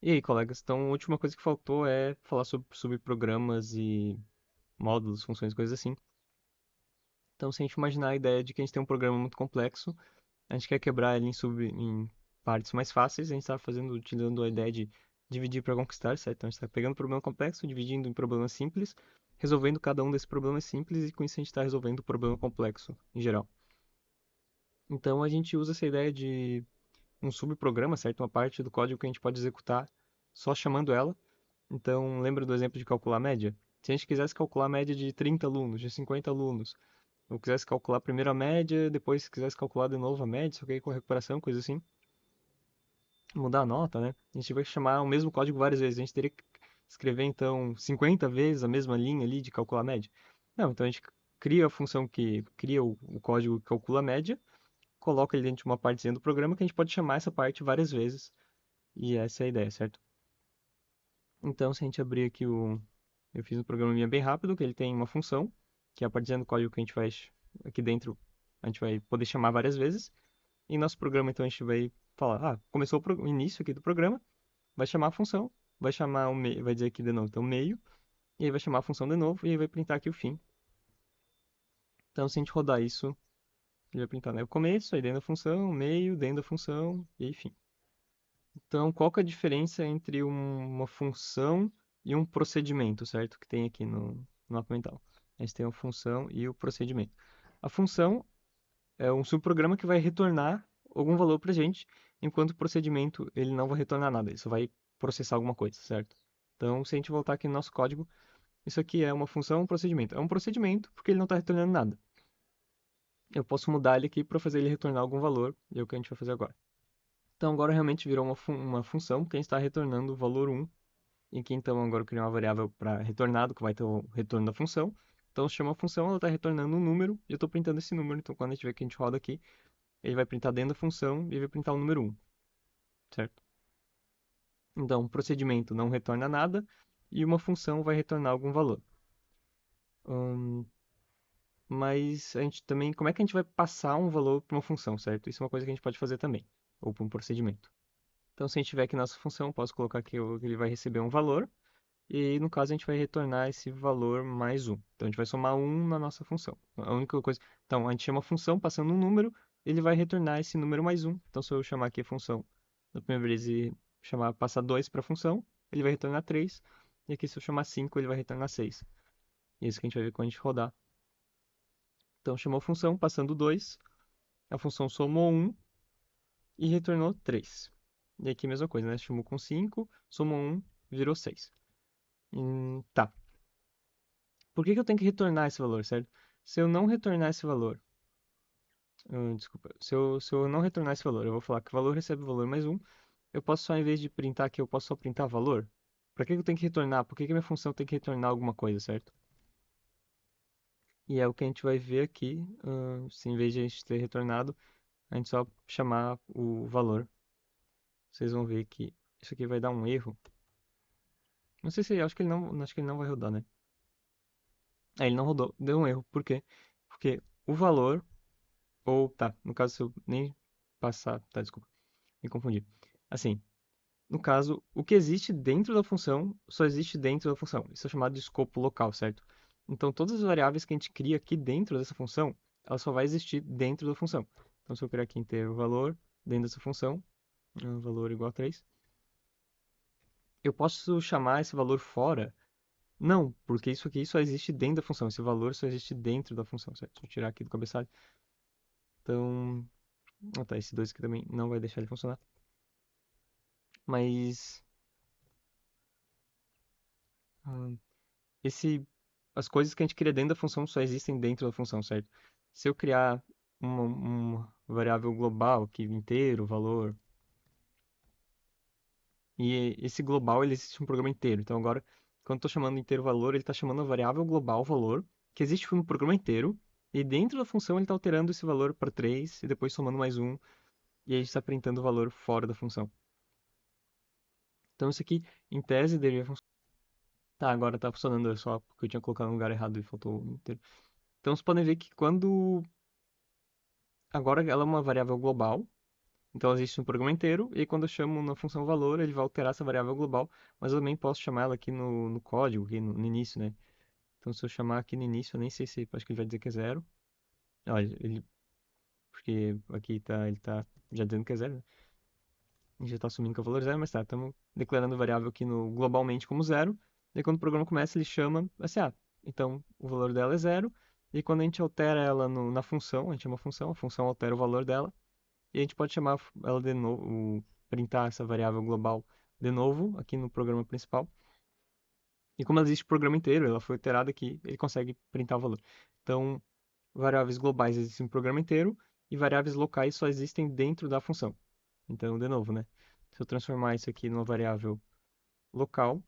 E aí, colegas, então a última coisa que faltou é falar sobre subprogramas e módulos, funções, coisas assim. Então, se a gente imaginar a ideia de que a gente tem um programa muito complexo, a gente quer quebrar ele em partes mais fáceis, a gente está utilizando a ideia de dividir para conquistar, certo? Então, a gente está pegando um problema complexo, dividindo em problemas simples, resolvendo cada um desses problemas simples e com isso a gente está resolvendo o problema complexo em geral. Então, a gente usa essa ideia de um subprograma, certo? Uma parte do código que a gente pode executar só chamando ela. Então, lembra do exemplo de calcular a média? Se a gente quisesse calcular a média de 30 alunos, de 50 alunos, ou quisesse calcular primeiro a média, depois quisesse calcular de novo a média, só que aí com recuperação, coisa assim, mudar a nota, né? A gente vai chamar o mesmo código várias vezes. A gente teria que escrever, então, 50 vezes a mesma linha ali de calcular a média. Não, então a gente cria a função que cria o código que calcula a média, coloca ele dentro de uma partezinha do programa que a gente pode chamar essa parte várias vezes. E essa é a ideia, certo? Então, se a gente abrir aqui o. Eu fiz um programinha bem rápido, que ele tem uma função, que é a partir do código que a gente vai. Aqui dentro, a gente vai poder chamar várias vezes. E nosso programa, então, a gente vai falar: começou o início aqui do programa, vai chamar a função, vai chamar o meio, vai dizer aqui de novo, então, meio, e aí vai chamar a função de novo, e aí vai printar aqui o fim. Então, se a gente rodar isso, ele vai printar, né, o começo, aí dentro da função, meio, dentro da função, e aí fim. Então, qual que é a diferença entre uma função e um procedimento, certo? Que tem aqui no mapa mental. A gente tem a função e o procedimento. A função é um subprograma que vai retornar algum valor para a gente, enquanto o procedimento ele não vai retornar nada, ele só vai processar alguma coisa, certo? Então, se a gente voltar aqui no nosso código, isso aqui é uma função, um procedimento. É um procedimento porque ele não está retornando nada. Eu posso mudar ele aqui para fazer ele retornar algum valor, e é o que a gente vai fazer agora. Então, agora realmente virou uma função, porque a gente está retornando o valor 1 em que então agora eu criei uma variável para retornado, que vai ter o retorno da função. Então, se chama a função, ela está retornando um número, e eu estou printando esse número. Então, quando a gente vê que a gente roda aqui, ele vai printar dentro da função e vai printar o número 1, certo? Então, um procedimento não retorna nada, e uma função vai retornar algum valor. Hum, mas a gente também, como é que a gente vai passar um valor para uma função, certo? Isso é uma coisa que a gente pode fazer também, ou para um procedimento. Então, se a gente tiver aqui nossa função, posso colocar que ele vai receber um valor, e no caso a gente vai retornar esse valor mais um. Então a gente vai somar um na nossa função. A única coisa. Então a gente chama a função passando um número, ele vai retornar esse número mais um. Então se eu chamar aqui a função da primeira vez e chamar passar 2 para a função, ele vai retornar 3. E aqui se eu chamar 5 ele vai retornar 6. E é isso que a gente vai ver quando a gente rodar. Então chamou a função passando 2, a função somou um e retornou 3. E aqui a mesma coisa, né? Chamou com 5, somou um, virou 6. Tá. Por que que eu tenho que retornar esse valor, certo? Se eu não retornar esse valor, desculpa, se eu não retornar esse valor, eu vou falar que o valor recebe o valor mais um, eu posso só, em vez de printar aqui, eu posso só printar valor? Pra que que eu tenho que retornar? Por que que minha função tem que retornar alguma coisa, certo? E é o que a gente vai ver aqui, se em vez de a gente ter retornado, a gente só chamar o valor. Vocês vão ver que isso aqui vai dar um erro. Não sei se, acho que ele não vai rodar, né? Ele não rodou, deu um erro. Por quê? Porque o valor ou, tá, no caso, se eu nem passar, tá, desculpa, me confundi. Assim, no caso, o que existe dentro da função só existe dentro da função. Isso é chamado de escopo local, certo? Então, todas as variáveis que a gente cria aqui dentro dessa função, ela só vai existir dentro da função. Então, se eu criar aqui inteiro valor dentro dessa função, valor igual a 3, eu posso chamar esse valor fora? Não, porque isso aqui só existe dentro da função. Esse valor só existe dentro da função, certo? Deixa eu tirar aqui do cabeçalho. Então, tá, esse 2 aqui também não vai deixar ele funcionar. Mas ah, esse, as coisas que a gente cria dentro da função só existem dentro da função, certo? Se eu criar uma variável global, que inteiro, valor, e esse global ele existe um programa inteiro. Então agora, quando eu estou chamando inteiro valor, ele está chamando a variável global valor, que existe no programa inteiro, e dentro da função ele está alterando esse valor para 3 e depois somando mais um, e aí a gente está printando o valor fora da função. Então isso aqui, em tese, deveria funcionar. Tá, agora tá funcionando é só porque eu tinha colocado no lugar errado e faltou o inteiro. Então vocês podem ver que quando. Agora ela é uma variável global, Então ela existe no programa inteiro, e aí quando eu chamo na função valor, ele vai alterar essa variável global, mas eu também posso chamar ela aqui no código, aqui no início, né? Então se eu chamar aqui no início, eu nem sei se, acho que ele vai dizer que é zero. Olha, porque aqui ele tá já dizendo que é zero, né? A gente já está assumindo que é o valor zero, mas tá, estamos declarando a variável aqui no globalmente como zero. E quando o programa começa, ele chama assim, então o valor dela é zero. E quando a gente altera ela na função, a gente chama a função altera o valor dela. E a gente pode chamar ela de novo, printar essa variável global de novo aqui no programa principal. E como ela existe o programa inteiro, ela foi alterada aqui, ele consegue printar o valor. Então, variáveis globais existem no programa inteiro e variáveis locais só existem dentro da função. Então, de novo, né? Se eu transformar isso aqui numa variável local,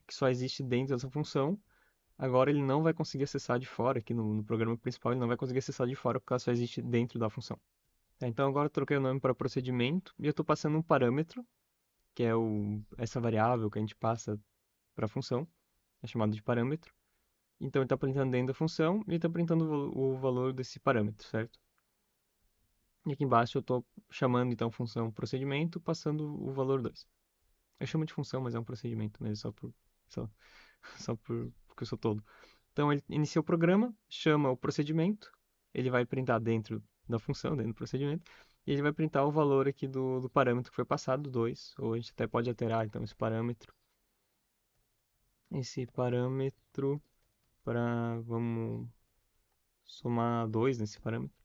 que só existe dentro dessa função, agora ele não vai conseguir acessar de fora, aqui no programa principal, ele não vai conseguir acessar de fora porque ela só existe dentro da função. Tá, então agora eu troquei o nome para procedimento e eu estou passando um parâmetro, que é essa variável que a gente passa para a função, é chamado de parâmetro. Então ele está printando dentro da função e está printando o valor desse parâmetro, certo? E aqui embaixo eu estou chamando então a função procedimento, passando o valor 2. Eu chamo de função, mas é um procedimento mesmo, só, porque eu sou todo. Então ele inicia o programa, chama o procedimento, ele vai printar dentro da função, dentro do procedimento, e ele vai printar o valor aqui do parâmetro que foi passado, 2, ou a gente até pode alterar então esse parâmetro para, vamos somar 2 nesse parâmetro.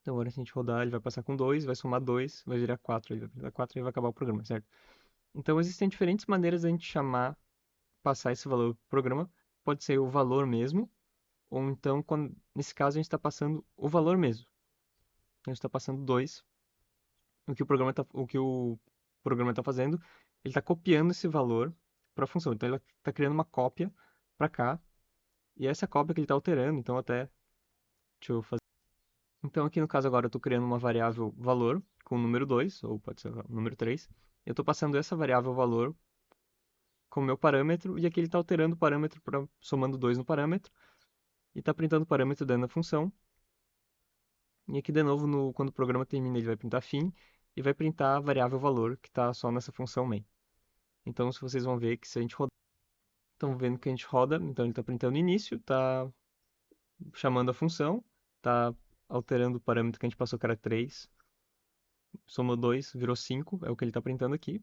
Então agora se a gente rodar, ele vai passar com 2, vai somar 2, vai virar 4, ele vai virar 4 e vai acabar o programa, certo? Então existem diferentes maneiras de a gente passar esse valor pro programa. Pode ser o valor mesmo, ou então, nesse caso, a gente está passando o valor mesmo. A gente está passando 2. O que o programa está fazendo, ele está copiando esse valor para a função. Então ele está criando uma cópia para cá, e essa cópia que ele está alterando, então até, deixa eu fazer. Então aqui no caso agora eu estou criando uma variável valor com o número 2 ou pode ser o número 3. Eu estou passando essa variável valor como meu parâmetro, e aqui ele está alterando o parâmetro somando 2 no parâmetro, e está printando o parâmetro dentro da função. E aqui de novo, quando o programa termina, ele vai printar fim e vai printar a variável valor que está só nessa função main. Então, se vocês vão ver que se a gente rodar, estão vendo que a gente roda, então ele está printando início, está chamando a função, está alterando o parâmetro que a gente passou que era 3, somou 2, virou 5, é o que ele está printando aqui.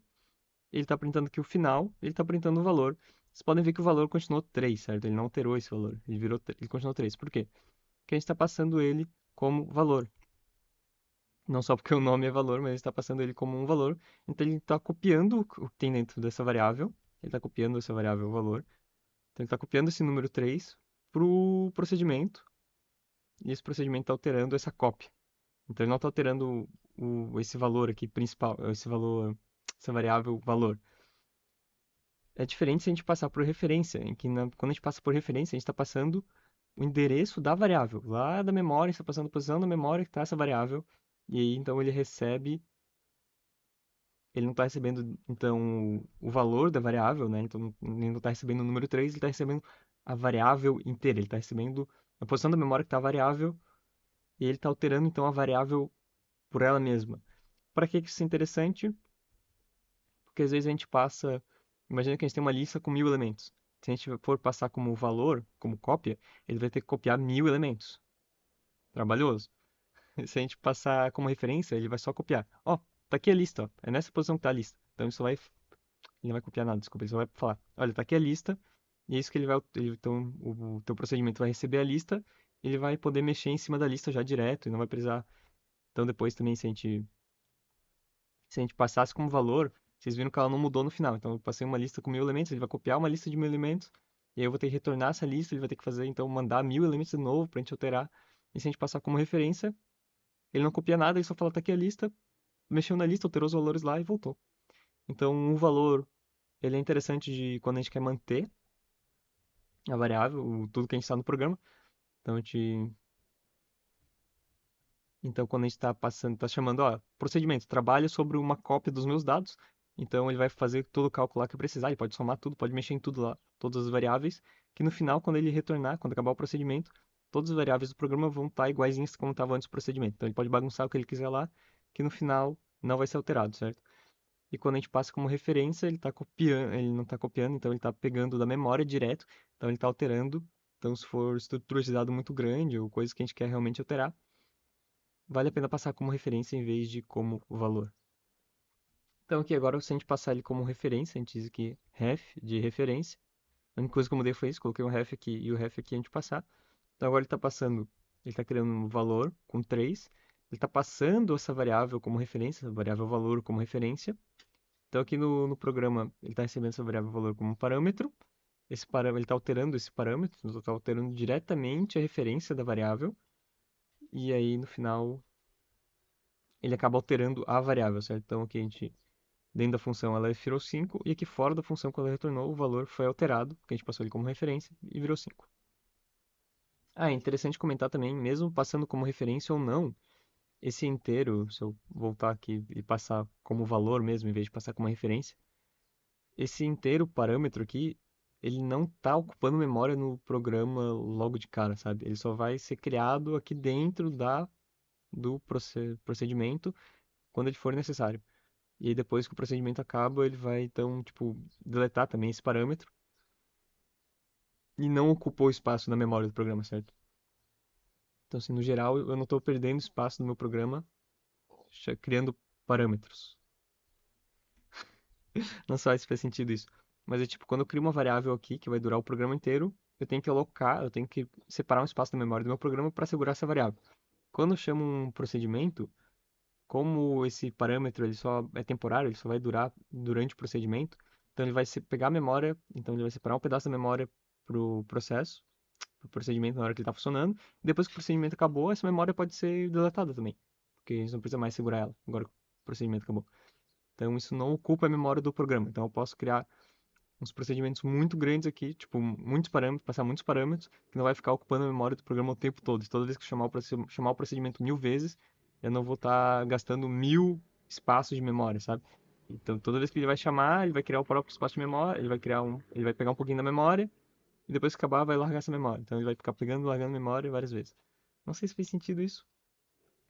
Ele está printando aqui o final, ele está printando o valor. Vocês podem ver que o valor continuou 3, certo? Ele não alterou esse valor, ele continuou 3. Por quê? Porque a gente está passando ele como valor. Não só porque o nome é valor, mas ele está passando ele como um valor. Então ele está copiando o que tem dentro dessa variável. Ele está copiando essa variável valor. Então ele está copiando esse número 3 para o procedimento. E esse procedimento está alterando essa cópia. Então ele não está alterando esse valor aqui principal, essa variável valor. É diferente se a gente passar por referência, em que quando a gente passa por referência, a gente está passando o endereço da variável. Lá da memória, está passando a posição da memória que está essa variável. E aí então ele não está recebendo, então, o valor da variável, né? Então, ele não está recebendo o número 3, ele está recebendo a variável inteira. Ele está recebendo a posição da memória que está a variável e ele está alterando, então, a variável por ela mesma. Para que isso é interessante? Porque às vezes a gente passa... Imagina que a gente tem uma lista com 1000 elementos. Se a gente for passar como valor, como cópia, ele vai ter que copiar 1000 elementos. Trabalhoso. Se a gente passar como referência, ele vai só copiar. Ó, tá aqui a lista, ó. É nessa posição que tá a lista. Então isso vai ele não vai copiar nada, desculpa, ele só vai falar, olha, tá aqui a lista, e é isso que então o teu procedimento vai receber a lista, ele vai poder mexer em cima da lista já direto, e não vai precisar, então depois também se a gente passasse como valor, vocês viram que ela não mudou no final, então eu passei uma lista com 1000 elementos, ele vai copiar uma lista de 1000 elementos, e aí eu vou ter que retornar essa lista, ele vai ter que fazer, então, mandar 1000 elementos de novo pra gente alterar, e se a gente passar como referência, ele não copia nada, ele só fala, tá aqui a lista, mexeu na lista, alterou os valores lá e voltou. Então, o valor, ele é interessante de quando a gente quer manter a variável, tudo que a gente está no programa. Então, então quando a gente está passando, está chamando, ó, procedimento, trabalha sobre uma cópia dos meus dados. Então, ele vai fazer todo o cálculo lá que precisar, ele pode somar tudo, pode mexer em tudo lá, todas as variáveis, que no final, quando ele retornar, quando acabar o procedimento, todas as variáveis do programa vão estar iguaizinhas como estavam antes do procedimento. Então ele pode bagunçar o que ele quiser lá, que no final não vai ser alterado, certo? E quando a gente passa como referência, ele tá copiando, ele não está copiando, então ele está pegando da memória direto, então ele está alterando. Então, se for estrutura de dado muito grande ou coisa que a gente quer realmente alterar, vale a pena passar como referência em vez de como valor. Então, aqui agora, se a gente passar ele como referência, a gente diz aqui ref de referência. A única coisa que eu mudei foi isso, coloquei um ref aqui e o ref aqui a gente passar. Então, agora ele está passando, ele está criando um valor com 3. Ele está passando essa variável como referência, essa variável valor como referência. Então, aqui no programa, ele está recebendo essa variável valor como um parâmetro. Esse parâmetro, ele está alterando esse parâmetro, está alterando diretamente a referência da variável. E aí, no final, ele acaba alterando a variável, certo? Então, aqui a gente, dentro da função, ela virou 5, e aqui fora da função, quando ela retornou, o valor foi alterado, porque a gente passou ele como referência, e virou 5. Ah, é interessante comentar também, mesmo passando como referência ou não, esse inteiro, se eu voltar aqui e passar como valor mesmo, em vez de passar como referência, esse inteiro parâmetro aqui, ele não está ocupando memória no programa logo de cara, sabe? Ele só vai ser criado aqui dentro do procedimento quando ele for necessário. E aí depois que o procedimento acaba, ele vai então, tipo, deletar também esse parâmetro e não ocupou espaço na memória do programa, certo? Então, assim, no geral, eu não estou perdendo espaço no meu programa criando parâmetros. Não sei se faz sentido isso. Mas é tipo, quando eu crio uma variável aqui que vai durar o programa inteiro, eu tenho que alocar, eu tenho que separar um espaço da memória do meu programa para segurar essa variável. Quando eu chamo um procedimento, como esse parâmetro ele só é temporário, ele só vai durar durante o procedimento, então ele vai pegar a memória, então ele vai separar um pedaço da memória para o processo, para o procedimento na hora que ele está funcionando. Depois que o procedimento acabou, essa memória pode ser deletada também, porque a gente não precisa mais segurar ela, agora que o procedimento acabou. Então isso não ocupa a memória do programa. Então eu posso criar uns procedimentos muito grandes aqui, tipo muitos parâmetros, passar muitos parâmetros, que não vai ficar ocupando a memória do programa o tempo todo. E toda vez que eu chamar o procedimento 1000 vezes, eu não vou estar gastando 1000 espaços de memória, sabe? Então toda vez que ele vai chamar, ele vai criar o próprio espaço de memória, ele vai pegar um pouquinho da memória e depois que acabar vai largar essa memória. Então ele vai ficar pegando e largando memória várias vezes. Não sei se fez sentido isso.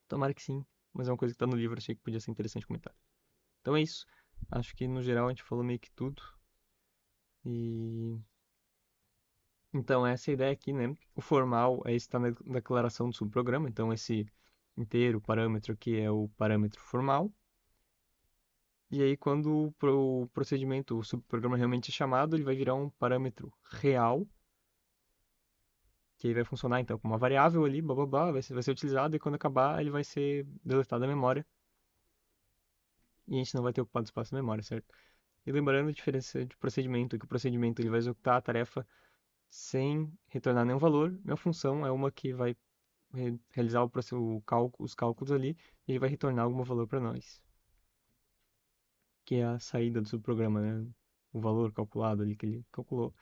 Tomara que sim, mas é uma coisa que está no livro, achei que podia ser interessante comentar. Então é isso. Acho que no geral a gente falou meio que tudo. E então essa é a ideia aqui, né? O formal é estar na declaração do subprograma. Então esse inteiro parâmetro aqui é o parâmetro formal. E aí quando o procedimento, o subprograma realmente é chamado, ele vai virar um parâmetro real, que aí vai funcionar então como uma variável ali, blá blá blá, vai ser utilizado e quando acabar ele vai ser deletado da memória. E a gente não vai ter ocupado espaço na memória, certo? E lembrando a diferença de procedimento, que o procedimento ele vai executar a tarefa sem retornar nenhum valor. Minha função é uma que vai realizar os cálculos ali e ele vai retornar algum valor para nós, que é a saída do subprograma, né? O valor calculado ali que ele calculou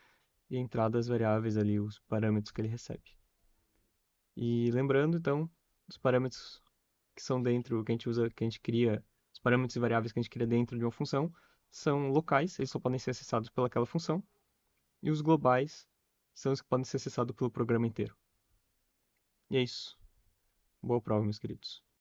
e a entrada das variáveis ali, os parâmetros que ele recebe. E lembrando, então, os parâmetros que são dentro, que a gente usa, que a gente cria, os parâmetros e variáveis que a gente cria dentro de uma função são locais, eles só podem ser acessados pelaquela função, e os globais são os que podem ser acessados pelo programa inteiro. E é isso. Boa prova, meus queridos.